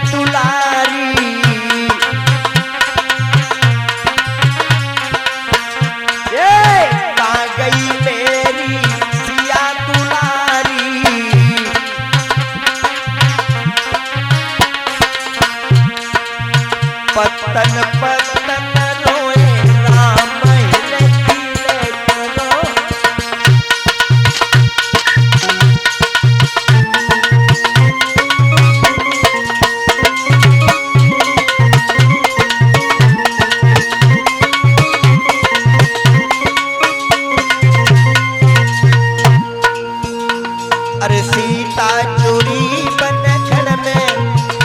दुलारी। कहाँ गई मेरी सिया दुलारी। पत्तन पत्तन रोए राम हिले हिले करो। अरे सीता चोरी बन घर में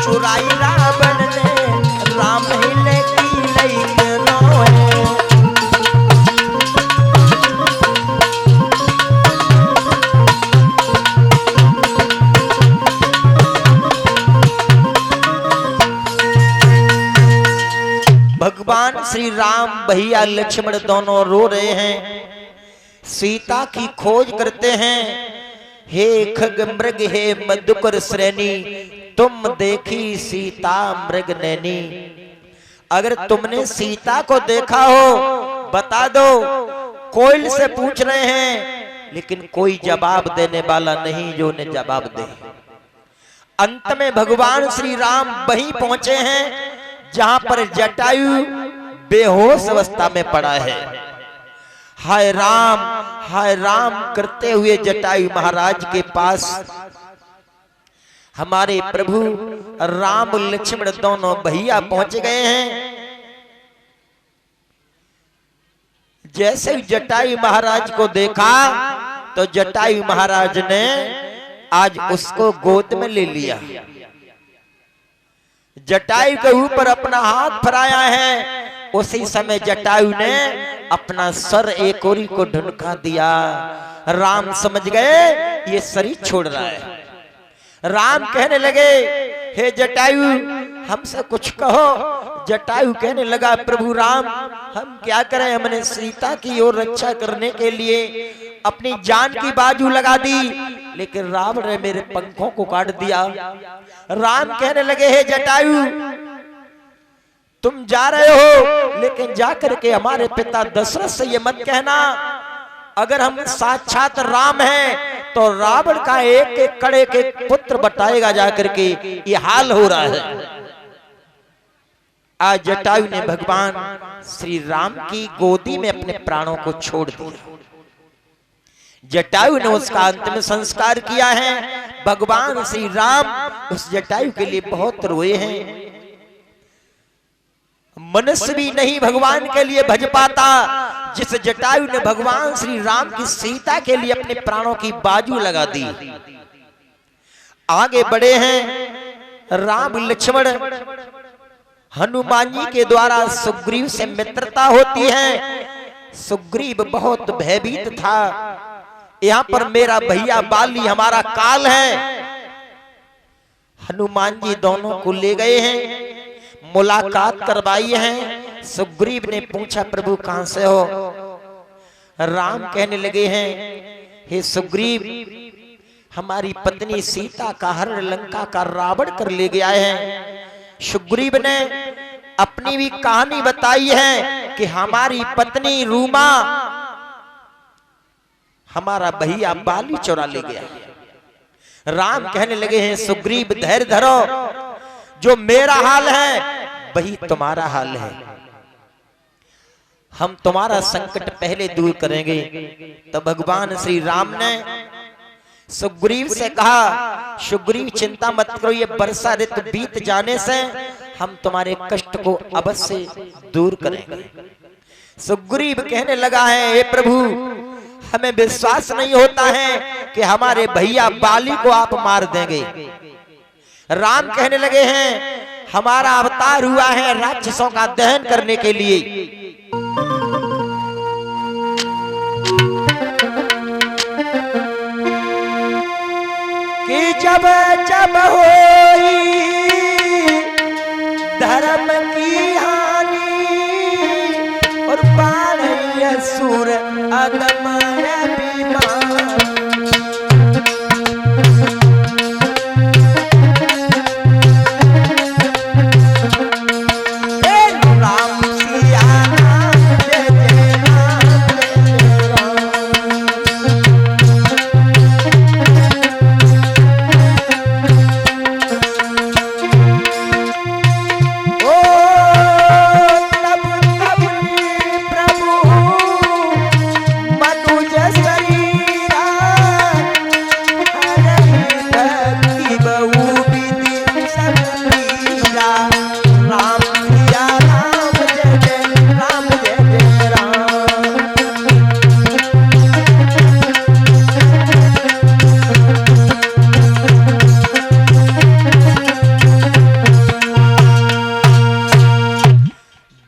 चुराई रावण ने, राम हिले हिले रोए। भगवान श्री राम भैया लक्ष्मण दोनों रो रहे हैं, सीता की खोज करते हैं। हे खग मृग हे मधुकर श्रेणी, तुम देखी सीता मृग नैनी। अगर तुमने सीता को देखा हो बता दो। कोयल से पूछ रहे हैं लेकिन कोई जवाब देने वाला नहीं जो उन्हें जवाब दे। अंत में भगवान श्री राम वहीं पहुंचे हैं जहां पर जटायु बेहोश अवस्था में पड़ा है। हाय राम करते हुए जटायु महाराज के पास हमारे प्रभु राम लक्ष्मण दोनों भैया पहुंच गए हैं। जैसे जटायु महाराज को देखा तो जटायु महाराज ने आज उसको गोद में ले लिया। जटायु के ऊपर अपना हाथ फराया है। उसी समय जटायु ने अपना सर एक ओरी को ढुनका दिया। राम समझ गए ये शरीर छोड़ रहा है। राम कहने लगे हे जटायु हमसे कुछ कहो। जटायु कहने लगा प्रभु राम हम क्या करें, हमने सीता की ओर रक्षा करने के लिए अपनी जान की बाजू लगा दी लेकिन रावण ने मेरे पंखों को काट दिया। राम कहने लगे हे जटायु तुम जा रहे हो लेकिन जाकर के हमारे पिता दशरथ से ये मत कहना अगर हम साक्षात राम हैं तो रावण का एक एक कड़े के पुत्र बताएगा जाकर के। ये हाल हो रहा है। आज जटायु ने भगवान श्री राम की गोदी में अपने प्राणों को छोड़ दिया। जटायु ने उसका अंतिम संस्कार किया है। भगवान श्री राम उस जटायु के लिए बहुत रोए हैं। मनुष्य भी नहीं भगवान के लिए भज पाता जिस जटायु ने भगवान श्री राम की सीता के लिए अपने प्राणों की बाजू लगा दी। आगे बढ़े हैं राम लक्ष्मण। हनुमान जी के द्वारा सुग्रीव से मित्रता होती है। सुग्रीव बहुत भयभीत था। यहाँ पर मेरा भैया बाली हमारा काल है। हनुमान जी दोनों को ले गए हैं, मुलाकात करवाई है। सुग्रीव ने पूछा प्रभु कहां से हो। राम कहने लगे हैं हे सुग्रीव हमारी पत्नी सीता का हरण लंका का रावण कर ले गया है। सुग्रीव ने अपनी भी कहानी बताई है कि हमारी पत्नी रूमा हमारा भैया बाली चुरा ले गया। राम कहने लगे हैं सुग्रीव धैर्य धरो, जो मेरा हाल है वही तुम्हारा हाल है। हम तुम्हारा संकट पहले दूर करेंगे। तो भगवान श्री राम ने सुग्रीव से कहा सुग्रीव चिंता मत करो, ये वर्षा ऋतु बीत जाने से हम तुम्हारे कष्ट को अवश्य दूर करेंगे। सुग्रीव कहने लगा है हे प्रभु हमें विश्वास नहीं होता है कि हमारे भैया बाली को आप मार देंगे। राम कहने लगे हैं हमारा अवतार हुआ है राक्षसों का दहन करने के लिए। कि जब जब होई धर्म की हानि और बाढ़ असुर अदम बीमार।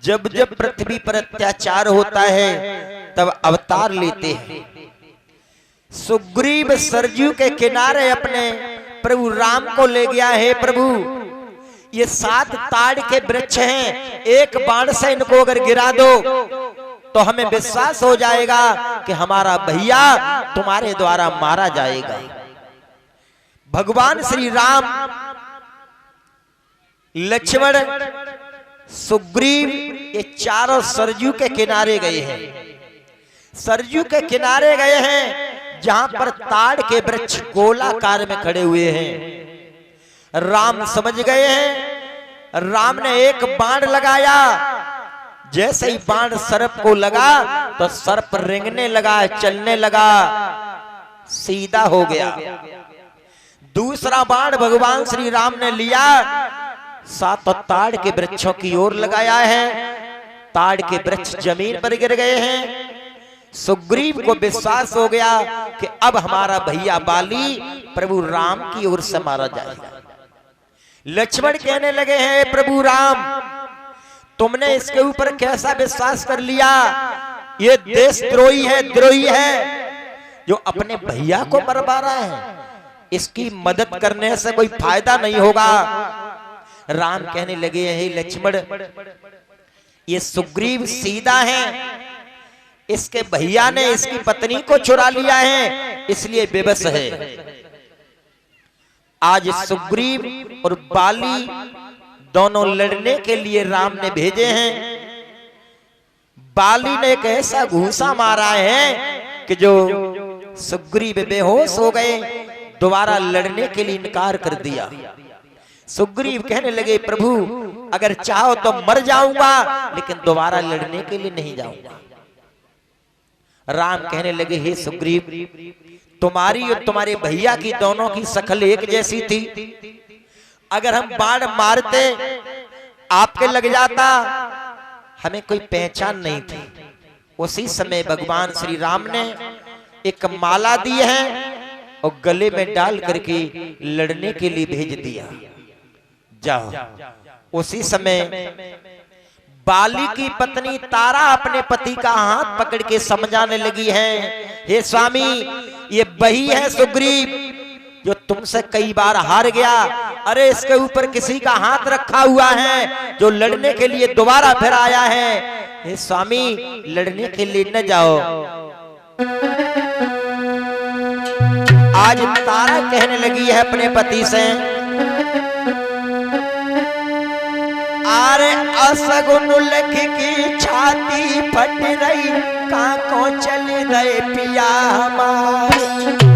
जब जब पृथ्वी पर अत्याचार होता है तब अवतार लेते हैं। सुग्रीव सरजू के किनारे अपने प्रभु राम को ले गया है। प्रभु ये 7 ताड़ के वृक्ष हैं, एक बाण से इनको अगर गिरा दो तो हमें विश्वास हो जाएगा कि हमारा भैया तुम्हारे द्वारा मारा जाएगा। भगवान श्री राम, लक्ष्मण, सुग्रीव ये चारों सरजू के किनारे गए हैं। सरजू के किनारे गए हैं जहां पर ताड़ के वृक्ष गोलाकार में खड़े हुए हैं। राम समझ गए हैं। राम ने एक बाण लगाया, जैसे ही बाण सर्प को लगा तो सर्प रेंगने लगा, चलने लगा, सीधा हो गया। दूसरा बाण भगवान श्री राम ने लिया, 7 ताड़ के वृक्षों की ओर लगाया है। ताड़ के वृक्ष जमीन पर गिर गए हैं। सुग्रीव को विश्वास हो गया कि अब हमारा भैया बाली प्रभु राम की ओर से मारा जाएगा। लक्ष्मण कहने लगे हैं, प्रभु राम तुमने इसके ऊपर कैसा विश्वास कर लिया? ये देशद्रोही है, द्रोही है जो अपने भैया को मरवा रहा है। इसकी मदद करने से कोई फायदा नहीं होगा। राम कहने लगे हैं, लक्ष्मण ये सुग्रीव सीधा है, इसके भैया ने इसकी पत्नी को चुरा लिया है, इसलिए बेबस है। आज सुग्रीव और बाली दोनों लड़ने के लिए राम ने भेजे हैं। बाली ने एक ऐसा घूंसा मारा है कि जो सुग्रीव बेहोश हो गए, दोबारा लड़ने के लिए इनकार कर दिया। सुग्रीव कहने लगे, प्रभु अगर चाहो तो मर जाऊंगा लेकिन दोबारा लड़ने के लिए नहीं जाऊंगा। राम कहने लगे, हे सुग्रीव तुम्हारी और तुम्हारे भैया की दोनों की शकल एक जैसी थी। अगर हम बाण मारते आपके लग जाता, हमें कोई पहचान नहीं थी। उसी समय भगवान श्री राम ने एक माला दी है और गले में डाल करके लड़ने के लिए भेज दिया। जाओ। उसी समय बाली की पत्नी तारा अपने पति का हाथ पकड़ के समझाने लगी है, हे स्वामी ये वही है सुग्रीव जो तुमसे कई बार हार गया। अरे इसके ऊपर किसी का हाथ रखा हुआ है जो लड़ने के लिए दोबारा फिर आया है। हे स्वामी लड़ने के लिए न जाओ। आज तारा कहने लगी है अपने पति से, अरे असगुन लख की छाती फट रही, कांको चल रहे पिया हमारे।